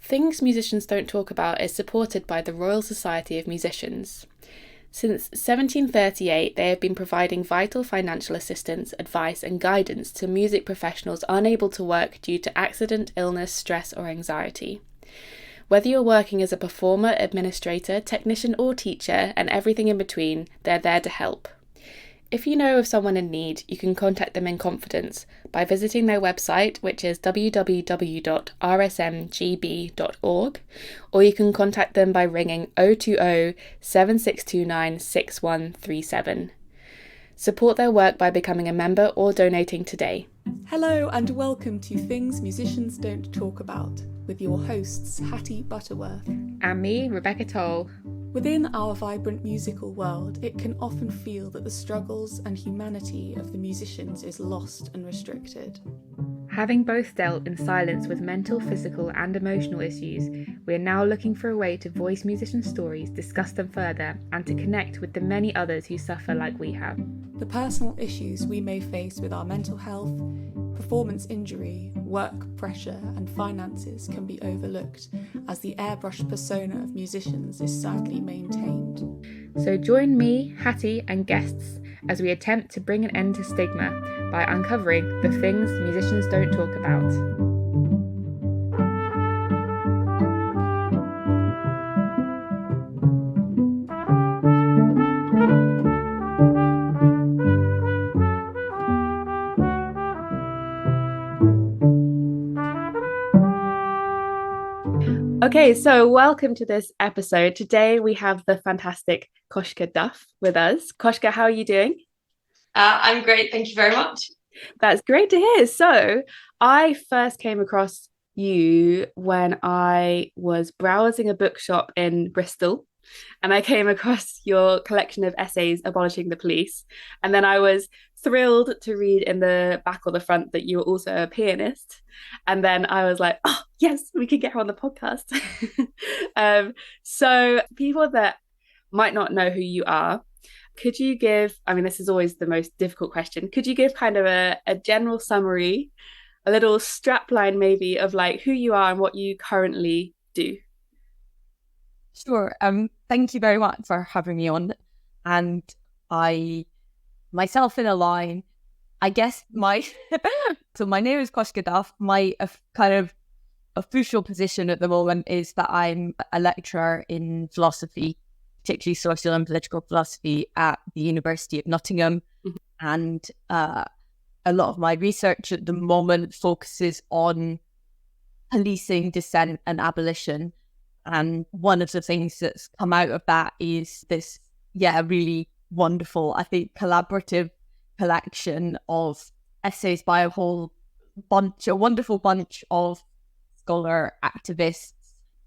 Things Musicians Don't Talk About is supported by the Royal Society of Musicians. Since 1738, they have been providing vital financial assistance, advice, and guidance to music professionals unable to work due to accident, illness, stress, or anxiety. Whether you're working as a performer, administrator, technician, or teacher, and everything in between, they're there to help. If you know of someone in need, you can contact them in confidence by visiting their website, which is www.rsmgb.org, or you can contact them by ringing 020 7629 6137. Support their work by becoming a member or donating today. Hello and welcome to Things Musicians Don't Talk About, with your hosts Hattie Butterworth And me, Rebecca Toll. Within our vibrant musical world, it can often feel that the struggles and humanity of the musicians is lost and restricted. Having both dealt in silence with mental, physical, and emotional issues, we are now looking for a way to voice musician stories, discuss them further, and to connect with the many others who suffer like we have. The personal issues we may face with our mental health, performance injury, work pressure, and finances can be overlooked, as the airbrushed persona of musicians is sadly maintained. So join me, Hattie, and guests as we attempt to bring an end to stigma by uncovering the things musicians don't talk about. Okay, so welcome to this episode. Today we have the fantastic Koshka Duff with us. Koshka, how are you doing? I'm great, thank you very much. That's great to hear. So I first came across you when I was browsing a bookshop in Bristol, and I came across your collection of essays, Abolishing the Police. And then I was thrilled to read in the back or the front that you were also a pianist. And then I was like, oh, yes, we could get her on the podcast. So people that might not know who you are, could you give, I mean, this is always the most difficult question, could you give kind of a general summary, a little strap line maybe of like who you are and what you currently do? Sure. Thank you very much for having me on. And I, myself in a line, I guess so my name is Koshka Duff. My kind of official position at the moment is that I'm a lecturer in philosophy, particularly social and political philosophy at the University of Nottingham. Mm-hmm. And a lot of my research at the moment focuses on policing, dissent and abolition. And one of the things that's come out of that is this, really wonderful, I think, collaborative collection of essays by a wonderful bunch of scholar activists,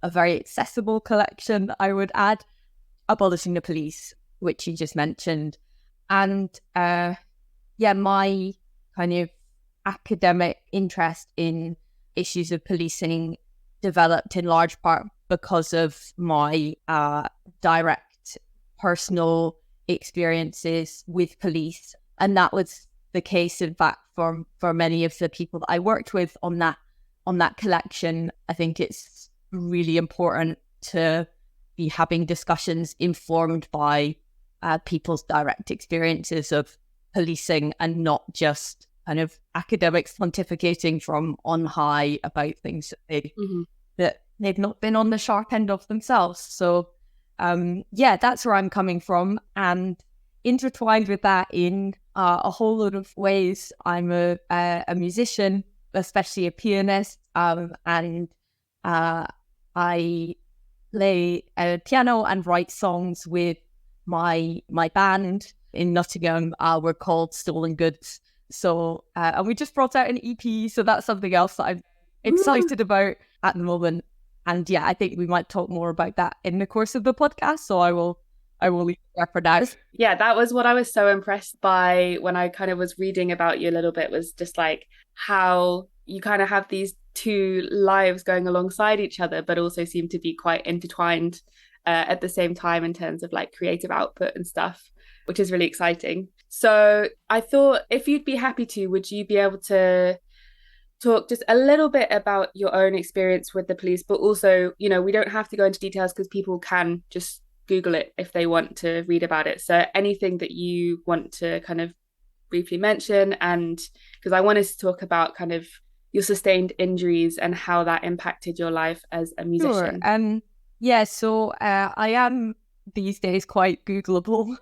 a very accessible collection, I would add, Abolishing the Police, which you just mentioned. And my kind of academic interest in issues of policing developed in large part because of my direct personal experiences with police. And that was the case, in fact, for many of the people that I worked with on that collection. I think it's really important to be having discussions informed by people's direct experiences of policing and not just kind of academics pontificating from on high about things that they've not been on the sharp end of themselves. So that's where I'm coming from. And intertwined with that in a whole lot of ways, I'm a musician, especially a pianist, and I play piano and write songs with my band in Nottingham. We're called Stolen Goods. So and we just brought out an EP, so that's something else that I'm excited about at the moment. And I think we might talk more about that in the course of the podcast. So I will leave it there for now. Yeah, that was what I was so impressed by when I kind of was reading about you a little bit, was just like how you kind of have these two lives going alongside each other, but also seem to be quite intertwined at the same time in terms of like creative output and stuff, which is really exciting. So I thought if you'd be happy to, would you be able to talk just a little bit about your own experience with the police, but also, we don't have to go into details because people can just Google it if they want to read about it. So anything that you want to kind of briefly mention, and because I wanted to talk about kind of your sustained injuries and how that impacted your life as a musician. Sure. So I am these days quite Googleable.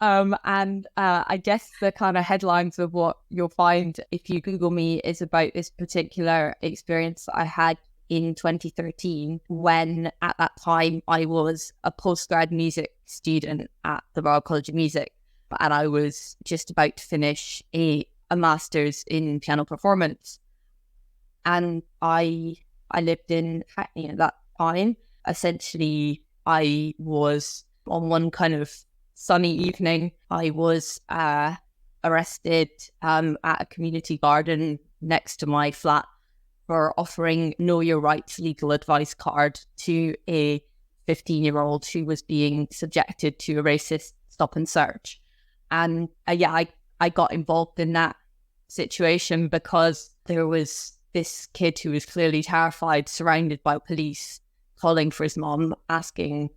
And I guess the kind of headlines of what you'll find if you Google me is about this particular experience that I had in 2013, when at that time I was a postgrad music student at the Royal College of Music, and I was just about to finish a master's in piano performance. And I lived in Hackney at that time. Essentially, I was on one kind of sunny evening, I was arrested at a community garden next to my flat for offering Know Your Rights legal advice card to a 15-year-old who was being subjected to a racist stop and search. And I got involved in that situation because there was this kid who was clearly terrified, surrounded by police, calling for his mom, asking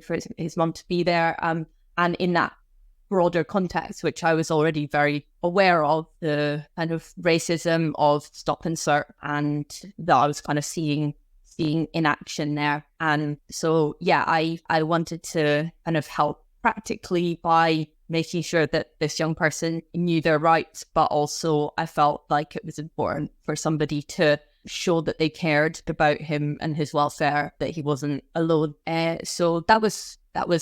for his mom to be there. And in that broader context, which I was already very aware of, the kind of racism of stop and search, and that I was kind of seeing in action there. And so, I wanted to kind of help practically by making sure that this young person knew their rights, but also I felt like it was important for somebody to show that they cared about him and his welfare, that he wasn't alone. So that was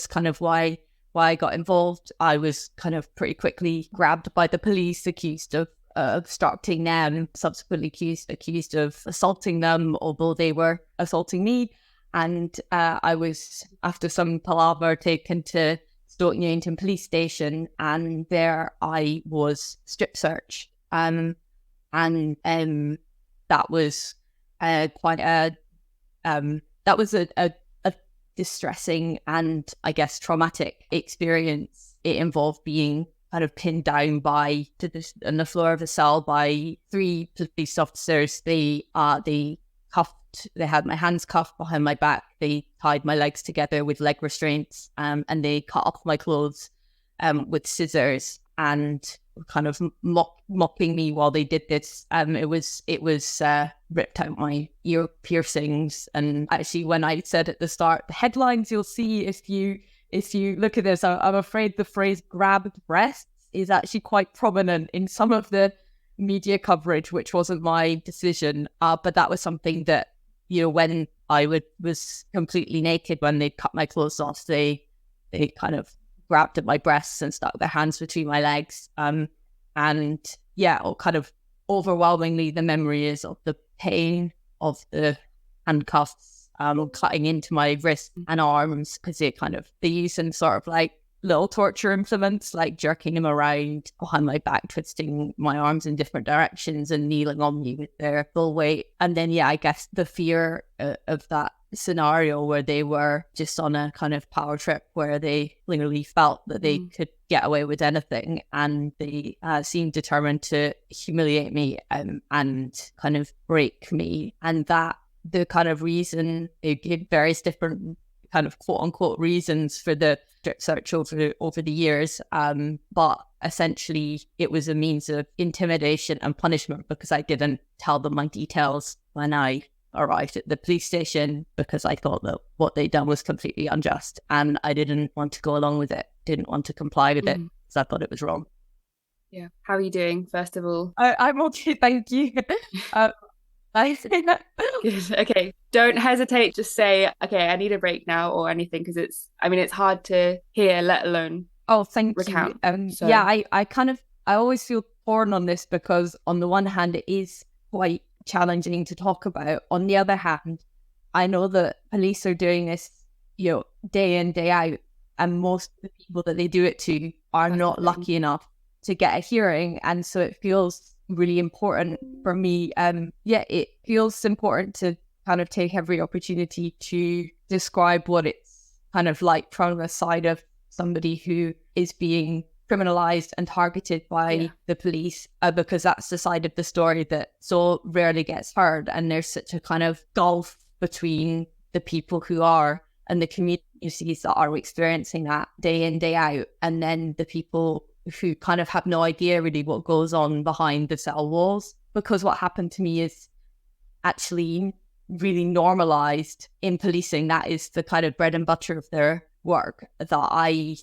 kind of why I got involved. I was kind of pretty quickly grabbed by the police, accused of obstructing them, subsequently accused of assaulting them, although they were assaulting me. And I was, after some palaver, taken to Stoke Newington police station, and there I was strip searched. And that was quite a distressing and I guess traumatic experience. It involved being kind of pinned down on the floor of the cell by 3 police officers. They had my hands cuffed behind my back. They tied my legs together with leg restraints, and they cut off my clothes with scissors and kind of mocking me while they did this. It was ripped out my ear piercings. And actually, when I said at the start, the headlines you'll see if you look at this, I'm afraid the phrase "grabbed breasts" is actually quite prominent in some of the media coverage, which wasn't my decision. But that was something that, when I was completely naked, when they cut my clothes off, they kind of grabbed at my breasts and stuck their hands between my legs. Kind of overwhelmingly, the memory is of the pain of the handcuffs cutting into my wrists and arms, because they use some sort of like little torture implements, like jerking them around behind my back, twisting my arms in different directions and kneeling on me with their full weight. And then, I guess the fear of that scenario where they were just on a kind of power trip where they clearly felt that they could get away with anything, and they seemed determined to humiliate me and kind of break me. And that the kind of reason, they gave various different kind of quote unquote reasons for the strip search over the years, but essentially it was a means of intimidation and punishment, because I didn't tell them my details when I arrived at the police station, because I thought that what they'd done was completely unjust, and I didn't want to go along with it, didn't want to comply with it, because I thought it was wrong. Yeah. How are you doing, first of all? I'm okay, thank you. Good. Okay. Don't hesitate. Just say, okay, I need a break now, or anything, because it's hard to hear, let alone recount. You. I always feel torn on this, because on the one hand, it is quite challenging to talk about. On the other hand, I know that police are doing this, day in, day out, and most of the people that they do it to are not lucky enough to get a hearing. And so it feels really important for me. It feels important to kind of take every opportunity to describe what it's kind of like from the side of somebody who is being criminalized and targeted by the police, because that's the side of the story that so rarely gets heard. And there's such a kind of gulf between the people who are and the communities that are experiencing that day in, day out, and then the people who kind of have no idea really what goes on behind the cell walls. Because what happened to me is actually really normalized in policing. That is the kind of bread and butter of their work, that I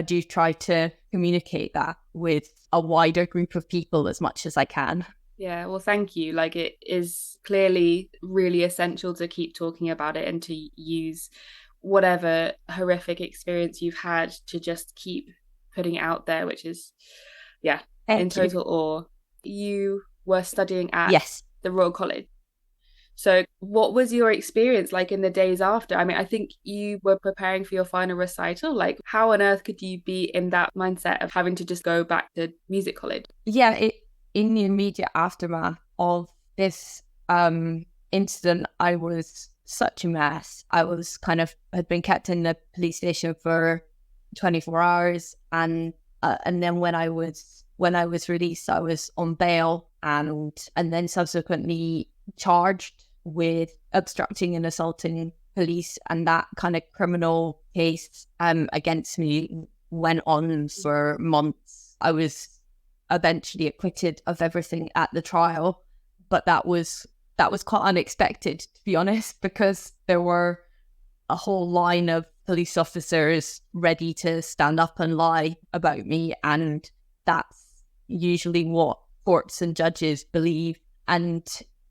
do try to communicate that with a wider group of people as much as I can. Yeah, well, thank you. Like, it is clearly really essential to keep talking about it and to use whatever horrific experience you've had to just keep putting it out there, which is, in total awe. You were studying at the Royal College. So what was your experience like in the days after? I mean, I think you were preparing for your final recital. Like, how on earth could you be in that mindset of having to just go back to music college? Yeah, in the immediate aftermath of this incident, I was such a mess. I was had been kept in the police station for 24 hours. And then when I was released, I was on bail and then subsequently charged with obstructing and assaulting police, and that kind of criminal case against me went on for months. I was eventually acquitted of everything at the trial, but that was quite unexpected, to be honest, because there were a whole line of police officers ready to stand up and lie about me, and that's usually what courts and judges believe. And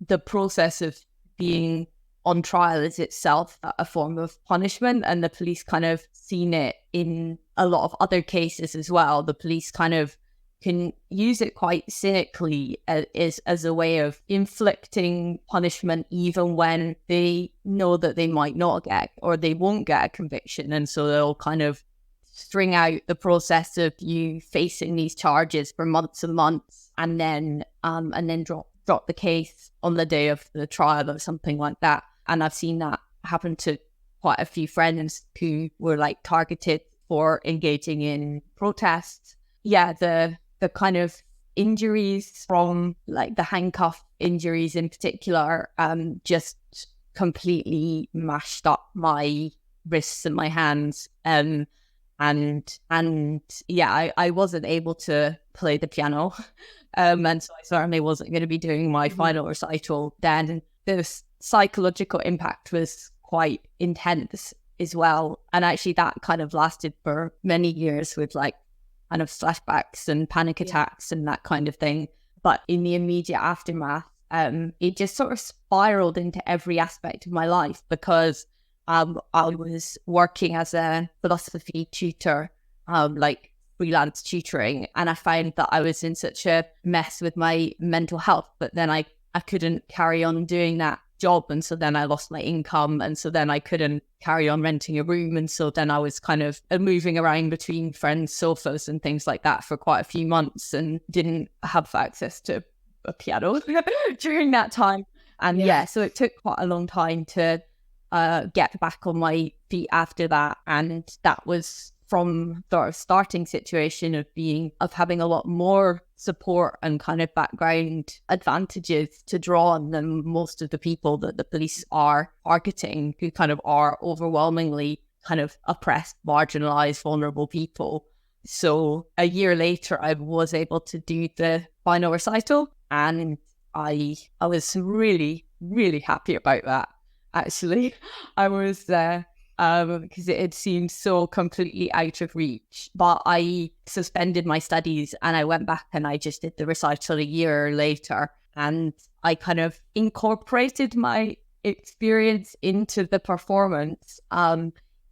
the process of being on trial is itself a form of punishment, and the police kind of seen it in a lot of other cases as well. The police kind of can use it quite cynically as a way of inflicting punishment even when they know that they might not get or they won't get a conviction. And so they'll kind of string out the process of you facing these charges for months and months, and then drop the case on the day of the trial or something like that. And I've seen that happen to quite a few friends who were like targeted for engaging in protests. Yeah, the kind of injuries from like the handcuff injuries in particular just completely mashed up my wrists and my hands. And yeah, I wasn't able to play the piano. And so I certainly wasn't going to be doing my final recital then. The psychological impact was quite intense as well. And actually that kind of lasted for many years with like kind of flashbacks and panic attacks and that kind of thing. But in the immediate aftermath, it just sort of spiraled into every aspect of my life, because I was working as a philosophy tutor, like freelance tutoring, and I found that I was in such a mess with my mental health, but then I couldn't carry on doing that job, and so then I lost my income, and so then I couldn't carry on renting a room, and so then I was kind of moving around between friends' sofas and things like that for quite a few months, and didn't have access to a piano during that time. And so it took quite a long time to get back on my feet after that. And that was from the starting situation of having a lot more support and kind of background advantages to draw on than most of the people that the police are targeting, who kind of are overwhelmingly kind of oppressed, marginalized, vulnerable people. So a year later, I was able to do the final recital, and I was really, really happy about that. Actually, I was because it had seemed so completely out of reach. But I suspended my studies and I went back and I just did the recital a year later. And I kind of incorporated my experience into the performance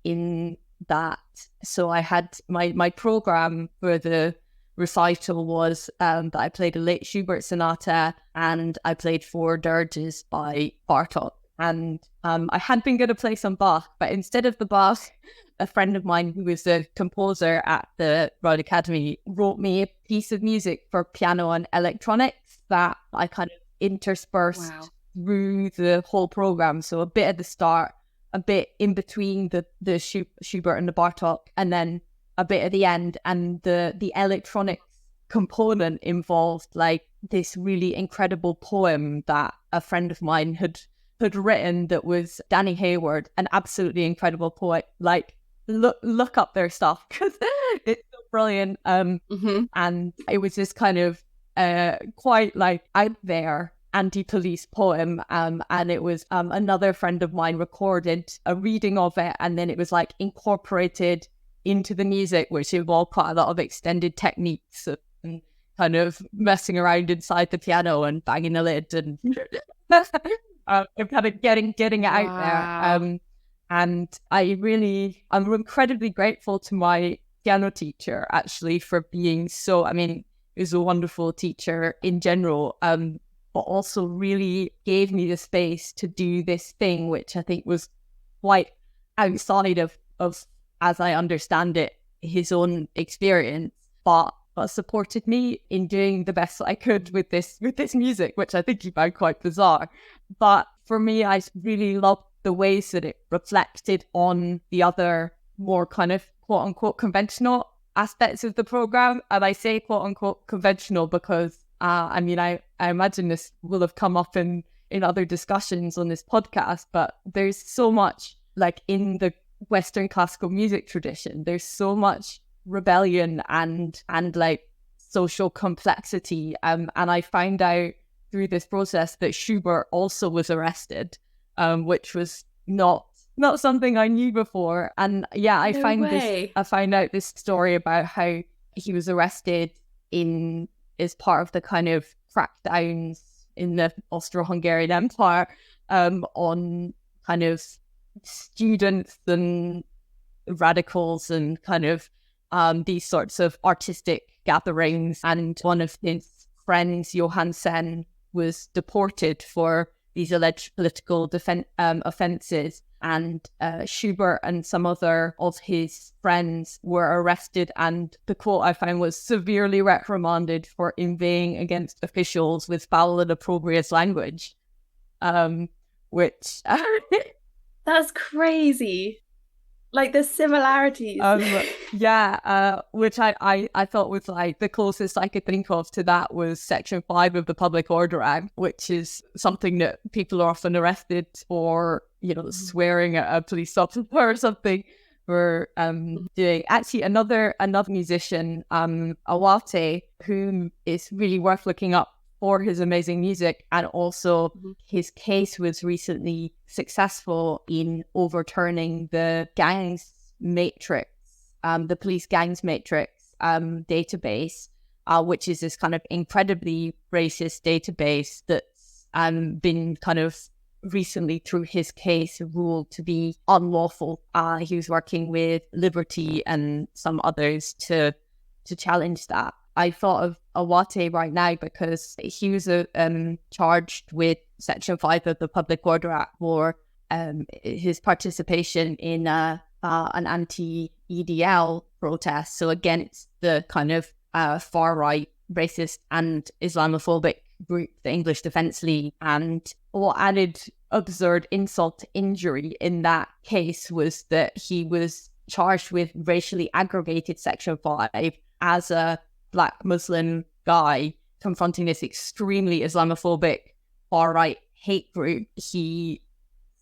in that. So I had my program for the recital was that I played a late Schubert sonata and I played 4 dirges by Bartok. And I had been going to play some Bach, but instead of the Bach, a friend of mine who was a composer at the Royal Academy wrote me a piece of music for piano and electronics that I kind of interspersed through the whole program. So a bit at the start, a bit in between the Schubert and the Bartok, and then a bit at the end, and the electronic component involved like this really incredible poem that a friend of mine had written that was Danny Hayward, an absolutely incredible poet. Like look up their stuff because it's so brilliant. And it was this kind of quite like out there anti-police poem, and it was another friend of mine recorded a reading of it, and then it was like incorporated into the music, which involved quite a lot of extended techniques and kind of messing around inside the piano and banging the lid and kind of getting it out there. And I'm incredibly grateful to my piano teacher actually for being so, I mean, he was a wonderful teacher in general, but also really gave me the space to do this thing, which I think was quite outside of as I understand it, his own experience, but supported me in doing the best I could with this music, which I think he found quite bizarre. But for me, I really loved the ways that it reflected on the other more kind of quote unquote conventional aspects of the program. And I say quote unquote conventional because I mean, I imagine this will have come up in other discussions on this podcast, but there's so much like in the Western classical music tradition, there's so much rebellion and like social complexity. And I found out through this process that Schubert also was arrested, which was not something I knew before. And yeah, I found out this story about how he was arrested as part of the kind of crackdowns in the Austro-Hungarian Empire on kind of students and radicals and kind of these sorts of artistic gatherings. And one of his friends, Johann Sen, was deported for these alleged political offences. And Schubert and some other of his friends were arrested, and the quote I found was severely reprimanded for inveighing against officials with foul and opprobrious language, which that's crazy. Like the similarities. Which I thought was like the closest I could think of to that was Section 5 of the Public Order Act, which is something that people are often arrested for, you know, swearing at a police officer or something for doing. Actually, another musician, Awate, whom is really worth looking up for his amazing music, and also his case was recently successful in overturning the gangs matrix, the police gangs matrix database, which is this kind of incredibly racist database that's been kind of recently through his case ruled to be unlawful. He was working with Liberty and some others to challenge that. I thought of Awate right now because he was charged with Section 5 of the Public Order Act for his participation in an anti-EDL protest, so against the kind of far-right racist and Islamophobic group, the English Defence League. And what added absurd insult to injury in that case was that he was charged with racially aggravated Section 5 as a Black Muslim guy confronting this extremely Islamophobic far-right hate group. He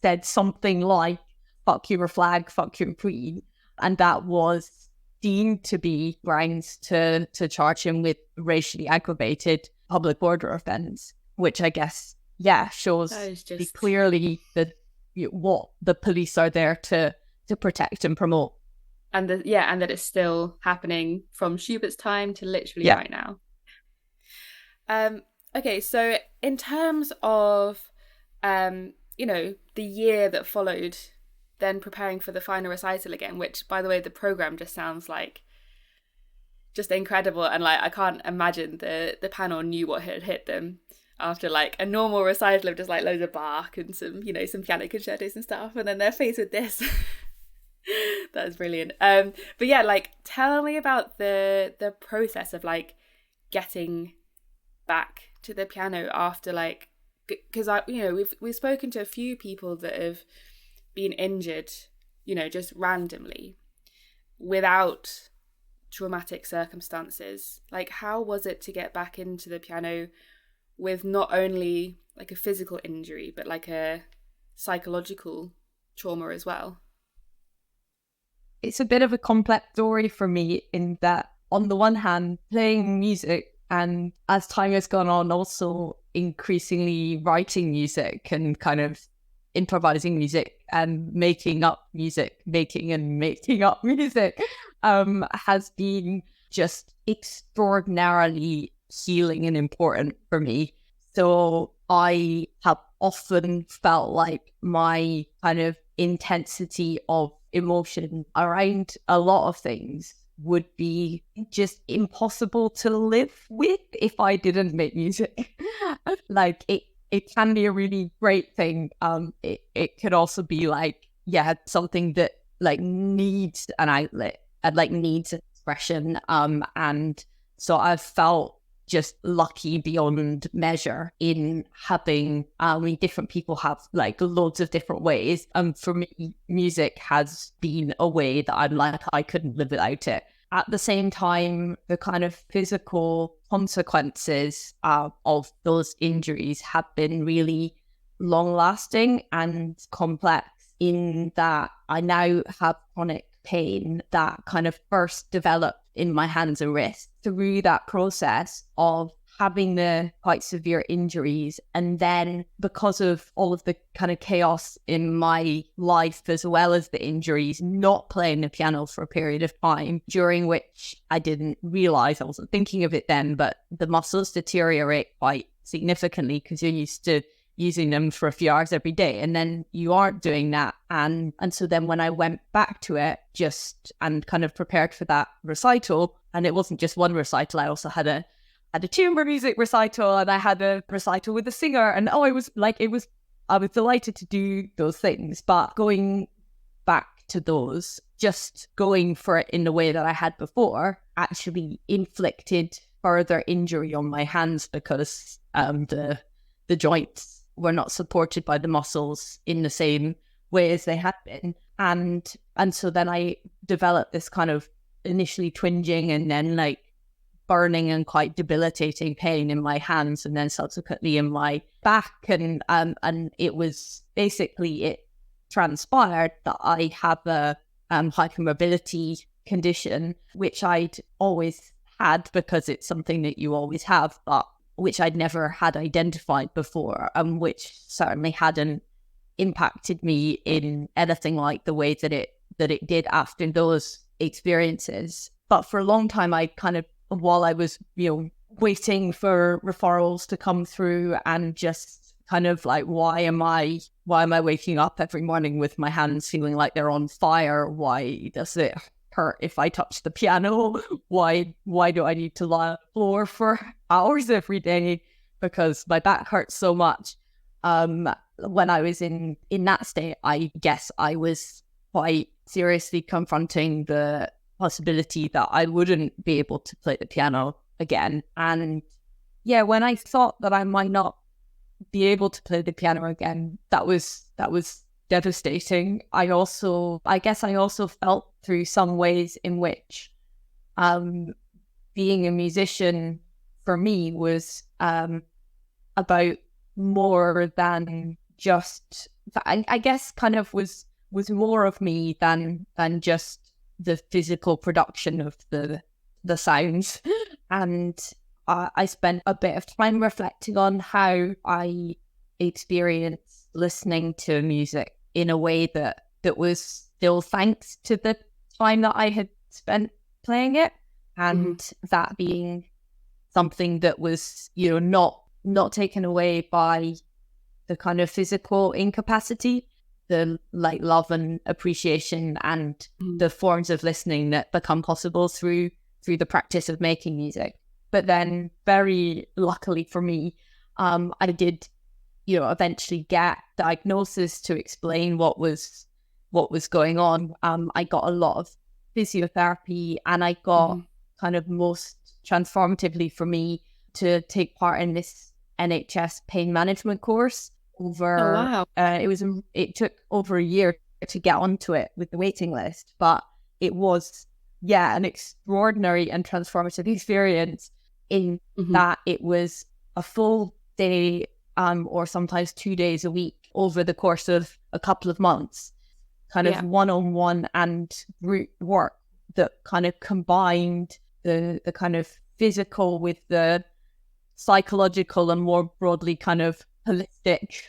said something like, fuck your flag, fuck your queen, and that was deemed to be grounds to charge him with racially aggravated public order offence, which I guess, shows clearly that what the police are there to protect and promote. And that it's still happening from Schubert's time to literally right now. Okay, so in terms of, the year that followed, then preparing for the final recital again, which, by the way, the programme just sounds like just incredible. And like, I can't imagine the panel knew what had hit them after like a normal recital of just like loads of Bach and some piano concertos and stuff. And then they're faced with this. That is brilliant. But yeah, like, tell me about the process of like getting back to the piano after, like, because we've spoken to a few people that have been injured, just randomly without traumatic circumstances. Like, how was it to get back into the piano with not only like a physical injury, but like a psychological trauma as well? It's a bit of a complex story for me in that, on the one hand, playing music, and as time has gone on, also increasingly writing music and kind of improvising music and making up music, making up music, has been just extraordinarily healing and important for me. So I have often felt like my kind of intensity of emotion around a lot of things would be just impossible to live with if I didn't make music. Like, it can be a really great thing. It could also be like, yeah, something that like needs an outlet and like needs expression. And so I've felt just lucky beyond measure in having, different people have like loads of different ways. For me, music has been a way that I'm like, I couldn't live without it. At the same time, the kind of physical consequences of those injuries have been really long lasting and complex, in that I now have chronic pain that kind of first developed in my hands and wrists through that process of having the quite severe injuries. And then because of all of the kind of chaos in my life, as well as the injuries, not playing the piano for a period of time, during which I didn't realize, I wasn't thinking of it then, but the muscles deteriorate quite significantly because you're used to using them for a few hours every day, and then you aren't doing that. And so then when I went back to it and kind of prepared for that recital, and it wasn't just one recital, I also had a chamber music recital, and I had a recital with a singer, and I was delighted to do those things. But going back to those, just going for it in the way that I had before actually inflicted further injury on my hands, because the joints were not supported by the muscles in the same way as they had been. And so then I developed this kind of initially twinging and then like burning and quite debilitating pain in my hands, and then subsequently in my back. And it was basically, it transpired that I have a hypermobility condition, which I'd always had because it's something that you always have, but which I'd never had identified before, and which certainly hadn't impacted me in anything like the way that it did after those experiences. But for a long time, I kind of, while I was, waiting for referrals to come through and just kind of like, why am I waking up every morning with my hands feeling like they're on fire? Why does it hurt if I touch the piano? Why do I need to lie on the floor for hours every day because my back hurts so much? When I was in that state, I guess I was quite seriously confronting the possibility that I wouldn't be able to play the piano again. And yeah, when I thought that I might not be able to play the piano again, that was devastating. I guess I also felt through some ways in which being a musician for me was about more than just, I guess kind of was more of me than just the physical production of the sounds. And I spent a bit of time reflecting on how I experienced listening to music in a way that was still thanks to the time that I had spent playing it, and that being something that was, not taken away by the kind of physical incapacity, the like love and appreciation and the forms of listening that become possible through the practice of making music. But then, very luckily for me, I did, eventually get diagnosis to explain what was going on. I got a lot of physiotherapy, and I got kind of most transformatively for me to take part in this NHS pain management course over. Oh, wow. It took over a year to get onto it with the waiting list, but it was an extraordinary and transformative experience in that it was a full day or sometimes 2 days a week over the course of a couple of months, kind of one-on-one and group work that kind of combined the kind of physical with the psychological and more broadly kind of holistic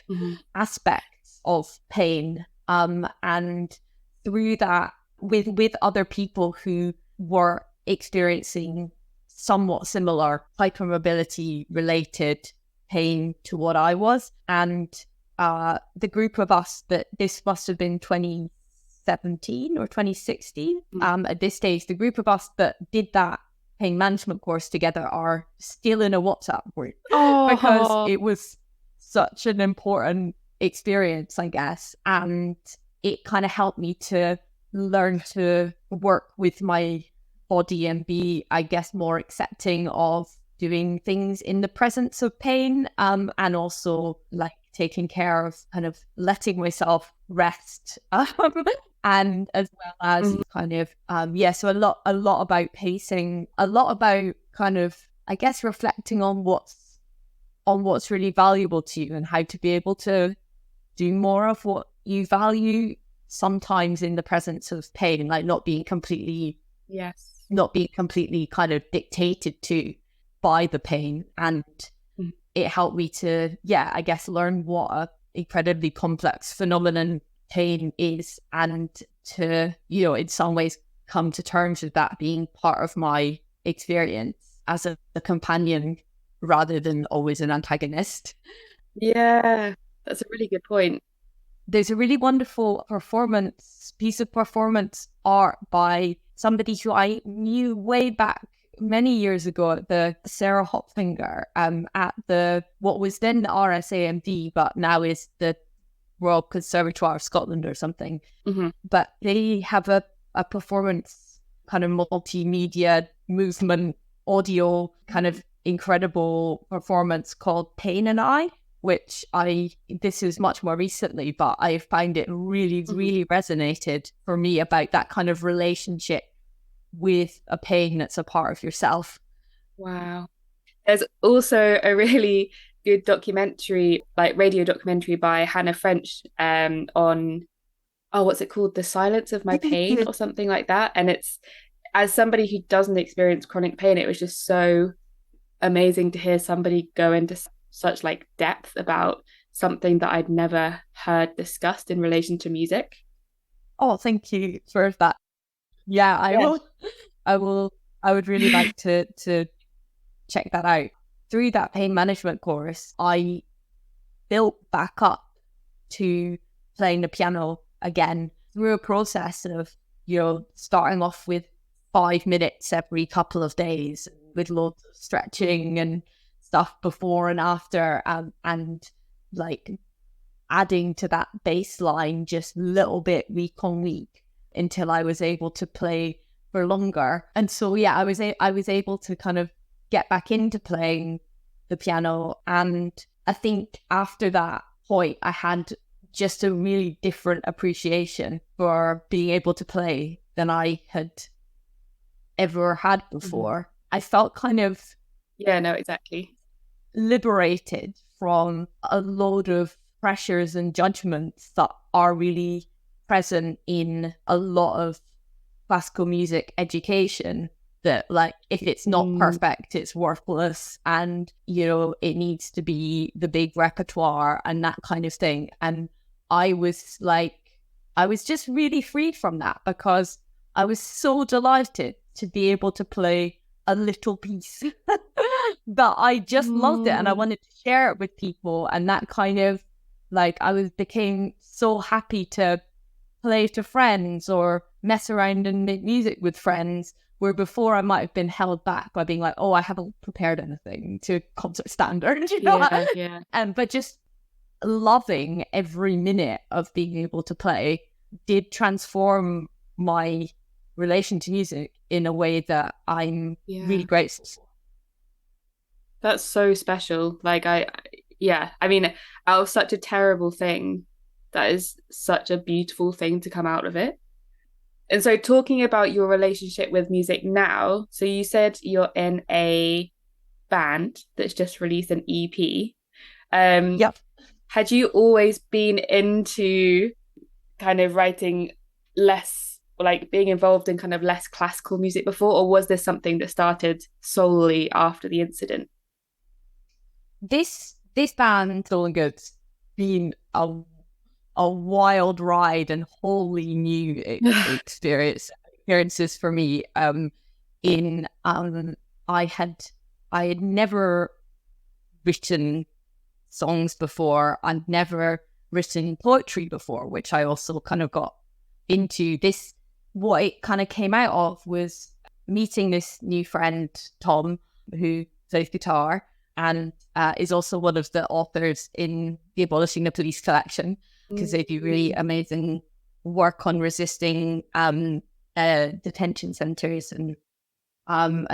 aspects of pain. And through that, with other people who were experiencing somewhat similar hypermobility related pain to what I was. And the group of us, that this must have been 2017 or 2016 at this stage, the group of us that did that pain management course together are still in a WhatsApp group because it was such an important experience, I guess. And it kind of helped me to learn to work with my body and be, I guess, more accepting of doing things in the presence of pain, and also like taking care of kind of letting myself rest, and as well as kind of so a lot about pacing, a lot about kind of, I guess, reflecting on what's really valuable to you and how to be able to do more of what you value, sometimes in the presence of pain, like not being completely kind of dictated to by the pain. And it helped me to, I guess, learn what a incredibly complex phenomenon pain is, and to, in some ways come to terms with that being part of my experience as a companion rather than always an antagonist. Yeah, that's a really good point. There's a really wonderful piece of performance art by somebody who I knew way back many years ago at the Sarah Hopfinger at the what was then the RSAMD but now is the Royal Conservatoire of Scotland or something. But they have a performance kind of multimedia movement audio kind of incredible performance called Pain and I, which this is much more recently, but I find it really, really resonated for me about that kind of relationship with a pain that's a part of yourself. Wow. There's also a really good documentary, like radio documentary by Hannah French on, what's it called? The Silence of My Pain or something like that. And it's, as somebody who doesn't experience chronic pain, it was just so amazing to hear somebody go into such like depth about something that I'd never heard discussed in relation to music. Oh, thank you for that. Yeah, I would really like to check that out. Through that pain management course, I built back up to playing the piano again through a process of, starting off with 5 minutes every couple of days with loads of stretching and stuff before and after, and like adding to that baseline just a little bit week on week until I was able to play for longer. And so I was able to kind of get back into playing the piano, and I think after that point I had just a really different appreciation for being able to play than I had ever had before. I felt kind of exactly liberated from a load of pressures and judgments that are really present in a lot of classical music education, that like if it's not perfect it's worthless, and it needs to be the big repertoire and that kind of thing. And I was just really free from that, because I was so delighted to be able to play a little piece that I just loved it, and I wanted to share it with people. And that kind of like became so happy to play to friends or mess around and make music with friends, where before I might have been held back by being like, oh, I haven't prepared anything to concert standard, but just loving every minute of being able to play did transform my relation to music in a way that I'm really grateful for. That's so special. Like I mean, out of such a terrible thing, that is such a beautiful thing to come out of it. And so talking about your relationship with music now, so you said you're in a band that's just released an EP. Yep. Had you always been into kind of writing less, like being involved in kind of less classical music before, or was this something that started solely after the incident? This band, Stolen Goods, been a wild ride and wholly new experiences for me. I had never written songs before. I'd never written poetry before, which I also kind of got into. This, what it kind of came out of was meeting this new friend, Tom, who plays guitar and is also one of the authors in the Abolishing the Police collection, because they do really amazing work on resisting detention centres and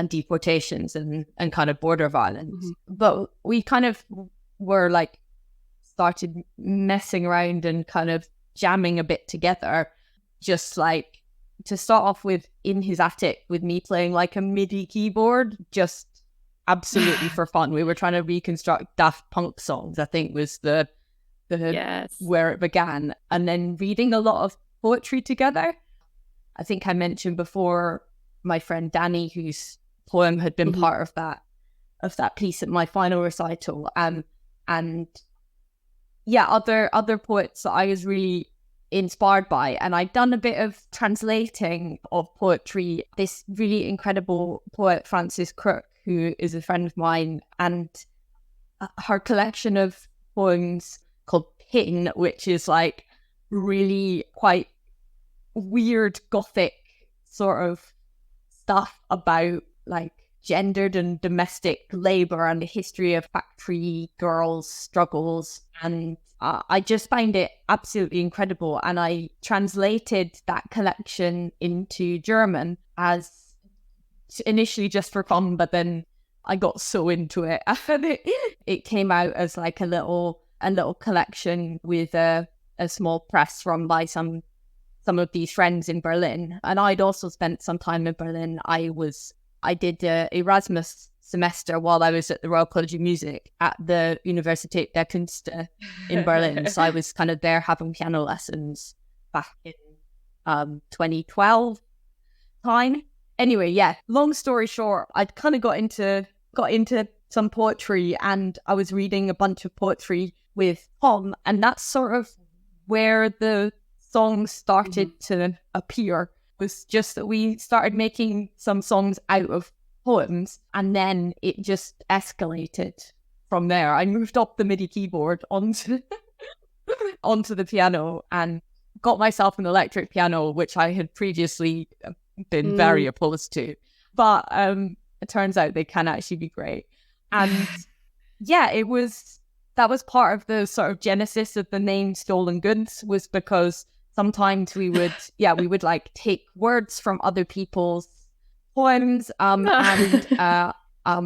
deportations and kind of border violence. But we kind of were like started messing around and kind of jamming a bit together, just like to start off with in his attic with me playing like a MIDI keyboard, just absolutely for fun. We were trying to reconstruct Daft Punk songs, I think was the Yes. where it began, and then reading a lot of poetry together. I think I mentioned before my friend Danny, whose poem had been part of that piece at my final recital, and yeah, other poets that I was really inspired by. And I'd done a bit of translating of poetry. This really incredible poet, Frances Crook, who is a friend of mine, and her collection of poems called Pin, which is like really quite weird gothic sort of stuff about like gendered and domestic labor and the history of factory girls' struggles. And I just find it absolutely incredible. And I translated that collection into German as initially just for fun, but then I got so into it. And it came out as like a little collection with a small press run by some of these friends in Berlin. And I'd also spent some time in Berlin. I did a Erasmus semester while I was at the Royal College of Music at the Universität der Künste in Berlin. So I was kind of there having piano lessons back in 2012 time. Anyway, yeah, long story short, I'd kind of got into some poetry, and I was reading a bunch of poetry with Tom, and that's sort of where the songs started to appear. Was just that we started making some songs out of poems, and then it just escalated from there. I moved up the MIDI keyboard onto the piano and got myself an electric piano, which I had previously been very opposed to, but it turns out they can actually be great. And yeah, that was part of the sort of genesis of the name Stolen Goods, was because sometimes we would like take words from other people's poems and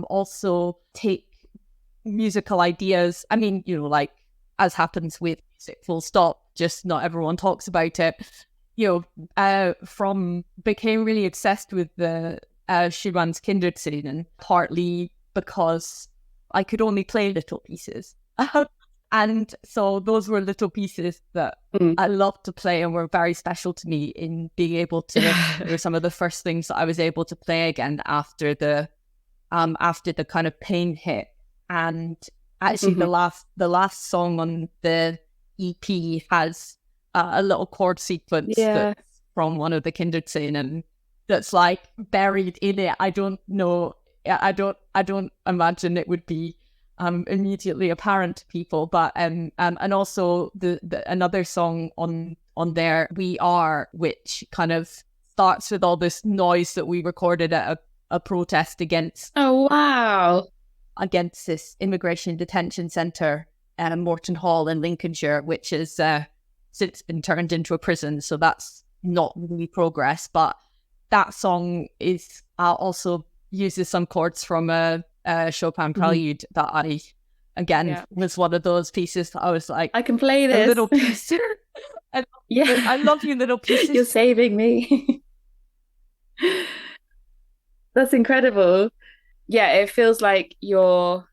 also take musical ideas. I mean, you know, like as happens with music, full stop, just not everyone talks about it. You know, became really obsessed with the Schumann's Kinderscenen, partly because I could only play little pieces. And so those were little pieces that I loved to play and were very special to me in being able to, they were some of the first things that I was able to play again after the kind of pain hit. And actually the last song on the EP has a little chord sequence that's from one of the Kinderscenen that's like buried in it. I don't know. I don't imagine it would be immediately apparent to people, but and also the another song on there, We Are, which kind of starts with all this noise that we recorded at a protest against against this immigration detention centre, Morton Hall in Lincolnshire, which has since been turned into a prison, so that's not really progress. But that song is also uses some chords from a Chopin prelude that I again was one of those pieces that I was like, I can play this. A little piece. I love you little pieces. You're saving me. That's incredible. Yeah, it feels like your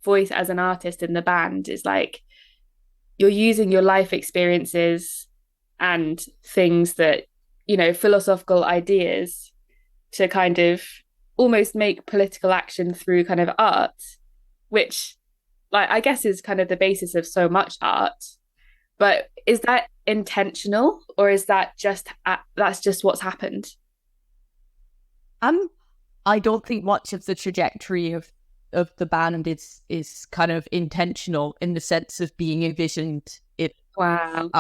voice as an artist in the band is like you're using your life experiences and things that, philosophical ideas to kind of almost make political action through kind of art, which like I guess is kind of the basis of so much art. But is that intentional, or is that that's just what's happened? I don't think much of the trajectory of the band is kind of intentional in the sense of being envisioned. Wow.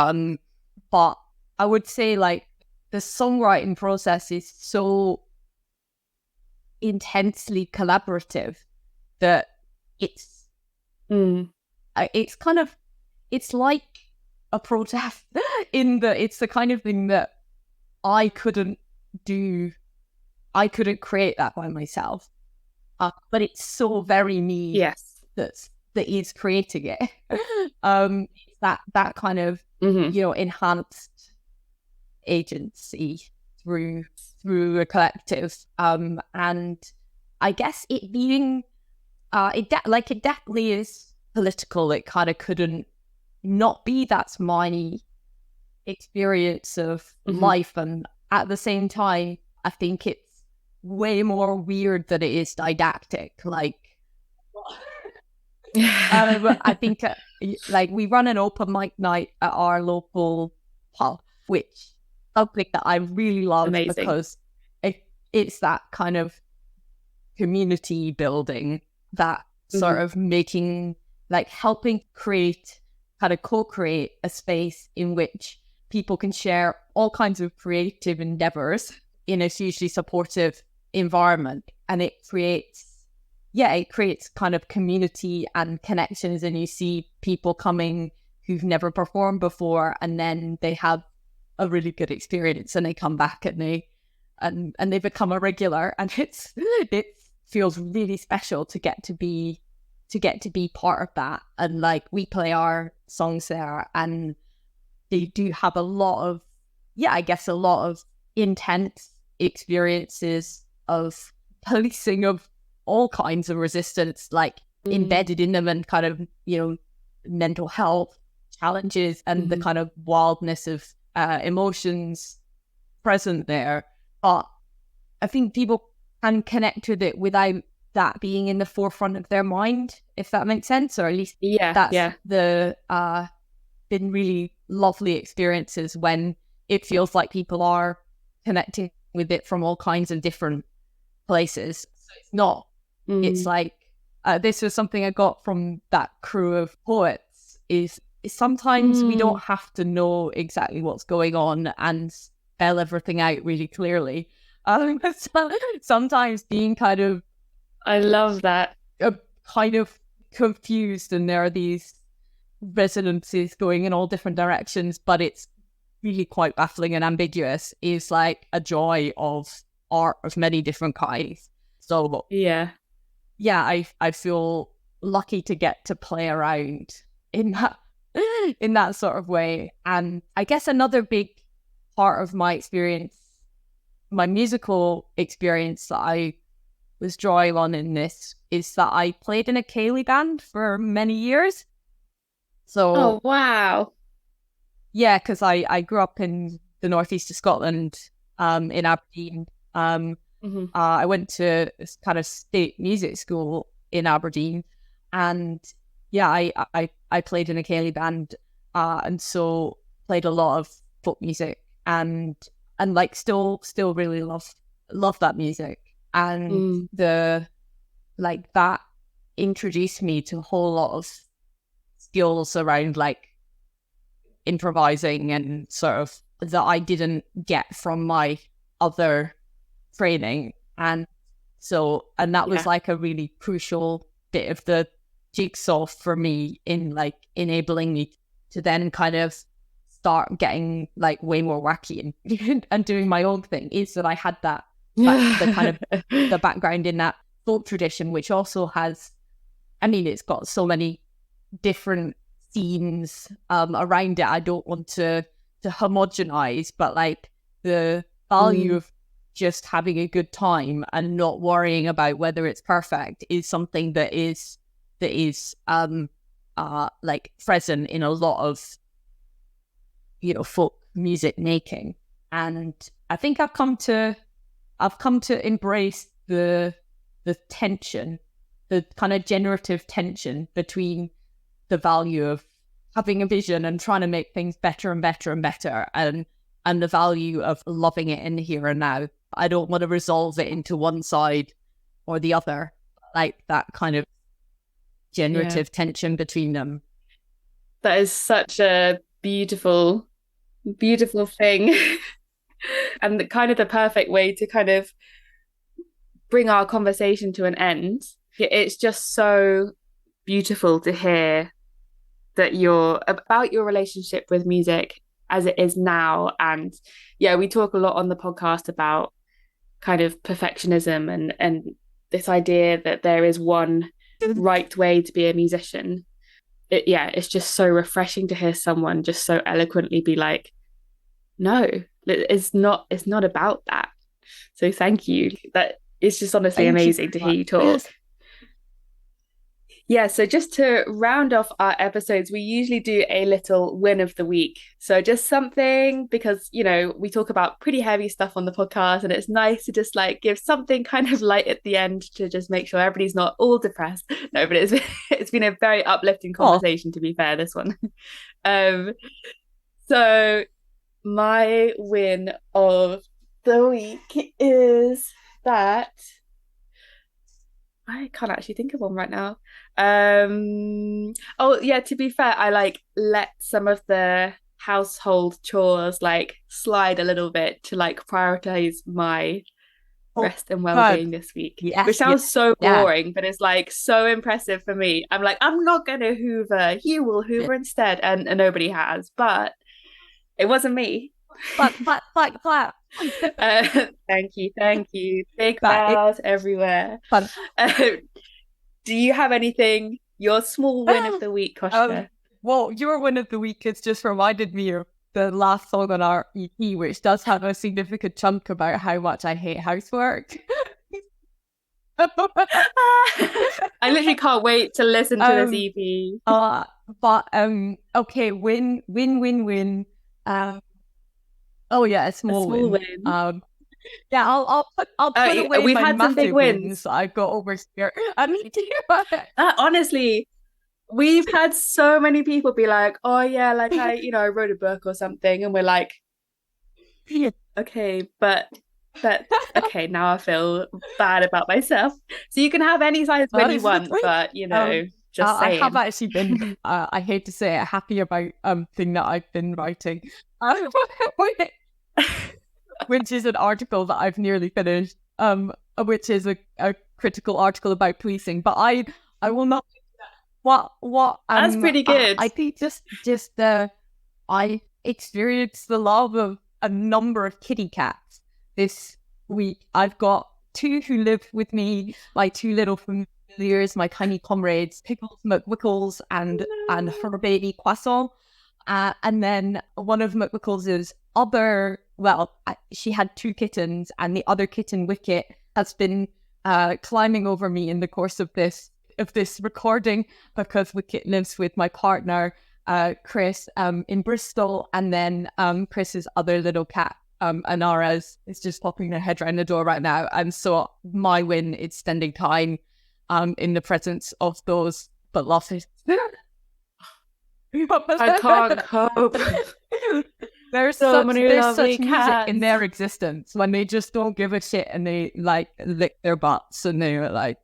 But I would say like the songwriting process is so intensely collaborative that it's like a protest in that it's the kind of thing that I couldn't create that by myself, but it's so very me. Yes, that is creating it. It's that kind of enhanced agency through a collective, and I guess it being it definitely is political. It kind of couldn't not be. That's my experience of life, and at the same time I think it's way more weird than it is didactic. Like I think like we run an open mic night at our local pub, which something that I really love. Amazing. Because it's that kind of community building, that sort of making, like helping create, kind of co-create a space in which people can share all kinds of creative endeavors in a hugely supportive environment. And it creates kind of community and connections, and you see people coming who've never performed before, and then they have a really good experience and they come back and they become a regular, and it feels really special to get to be part of that. And like we play our songs there, and they do have a lot of intense experiences of policing of all kinds of resistance, like embedded in them, and kind of mental health challenges and the kind of wildness of emotions present there. But I think people can connect with it without that being in the forefront of their mind, if that makes sense, or at least the been really lovely experiences when it feels like people are connecting with it from all kinds of different places. So it's not it's like this was something I got from that crew of poets, is sometimes we don't have to know exactly what's going on and spell everything out really clearly. Sometimes being kind of, I love that, kind of confused, and there are these resonances going in all different directions, but it's really quite baffling and ambiguous, is like a joy of art of many different kinds. So I feel lucky to get to play around in that sort of way. And I guess another big part of my experience, my musical experience that I was drawing on in this, is that I played in a ceilidh band for many years. So, oh wow, yeah, because I grew up in the northeast of Scotland, in Aberdeen. I went to this kind of state music school in Aberdeen, and I played in a ceilidh band, and so played a lot of folk music, and like still really love that music. And that introduced me to a whole lot of skills around like improvising and sort of that I didn't get from my other training. And that was like a really crucial bit of the jigsaw for me in like enabling me to then kind of start getting like way more wacky and doing my own thing, is that I had that the kind of the background in that folk tradition, which also has, I mean, it's got so many different themes around it. I don't want to homogenize, but like the value of just having a good time and not worrying about whether it's perfect is something that is like present in a lot of, you know, folk music making. And I think I've come to embrace the tension, the kind of generative tension between the value of having a vision and trying to make things better and better and better, and the value of loving it in the here and now. I don't want to resolve it into one side or the other, like that kind of generative tension between them. That is such a beautiful, beautiful thing. And the perfect way to kind of bring our conversation to an end. It's just so beautiful to hear that you're about your relationship with music as it is now. And yeah, we talk a lot on the podcast about kind of perfectionism and this idea that there is one right way to be a musician. It's just so refreshing to hear someone just so eloquently be like, no, it's not about that. So thank you. That it's just honestly amazing to hear you talk. Yes. Yeah, so just to round off our episodes, we usually do a little win of the week. So just something, because, you know, we talk about pretty heavy stuff on the podcast, and it's nice to just like give something kind of light at the end to just make sure everybody's not all depressed. No, but it's been a very uplifting conversation, to be fair, this one. So my win of the week is that I can't actually think of one right now. Oh yeah, to be fair, I like let some of the household chores like slide a little bit to like prioritize my rest and well-being this week. Yes, which sounds so boring, but it's like so impressive for me. I'm like, I'm not gonna hoover, you will hoover instead, and nobody has, but it wasn't me. Clap. Thank you. Big bows everywhere. Do you have anything, your small win of the week, Koshka? Well, your win of the week has just reminded me of the last song on our EP, which does have a significant chunk about how much I hate housework. I literally can't wait to listen to this EP. Okay, win. Oh yeah, a small win. Yeah, I'll put away we've my had some big wins I've got over here. Honestly, we've had so many people be like, oh yeah, like I wrote a book or something, and we're like, okay, but okay, now I feel bad about myself. So you can have any size win you want, but just saying. I have actually been I hate to say it, happy about thing that I've been writing. Which is an article that I've nearly finished, which is a critical article about policing. But I will not. What? That's pretty good. I think just I experienced the love of a number of kitty cats this week. I've got 2 who live with me, my 2 little familiars, my tiny comrades, Pickles McWickles and her baby Croissant. And then one of McWickles's she had 2 kittens, and the other kitten, Wicket, has been climbing over me in the course of this recording, because Wicket lives with my partner, Chris, in Bristol, and then Chris's other little cat, Anara, is just popping her head around the door right now. And so my win is spending time in the presence of those beloved. I can't cope. There's such music in their existence when they just don't give a shit and they like lick their butts and they're like,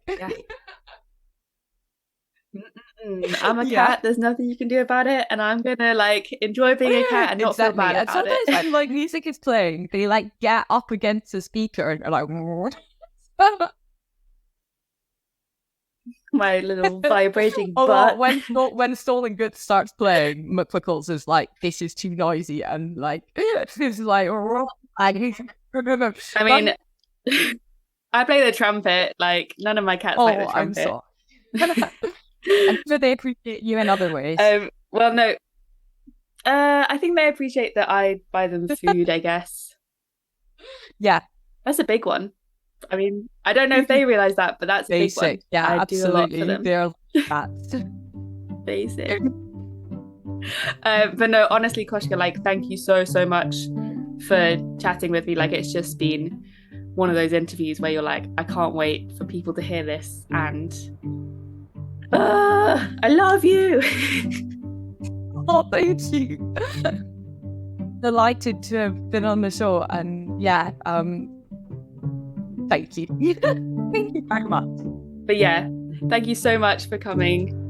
I'm a cat. There's nothing you can do about it, and I'm gonna like enjoy being a cat and not feel bad about sometimes it. When like music is playing, they like get up against the speaker and they're like, my little vibrating butt. When Stolen Goods starts playing, McWickles is like, this is too noisy, and like it's like I mean, I play the trumpet. Like none of my cats play the trumpet. I'm sure they appreciate you in other ways. Well, no. I think they appreciate that I buy them food, I guess. Yeah. That's a big one. I mean, I don't know if they realise that, but that's a big one. Yeah, I absolutely. do a lot for them. They're that. Basic. But no, honestly, Koshka, like, thank you so much for chatting with me. Like, it's just been one of those interviews where you're like, I can't wait for people to hear this, and I love you. Oh, thank you. Delighted to have been on the show, and yeah, thank you. Thank you very much. But yeah, thank you so much for coming.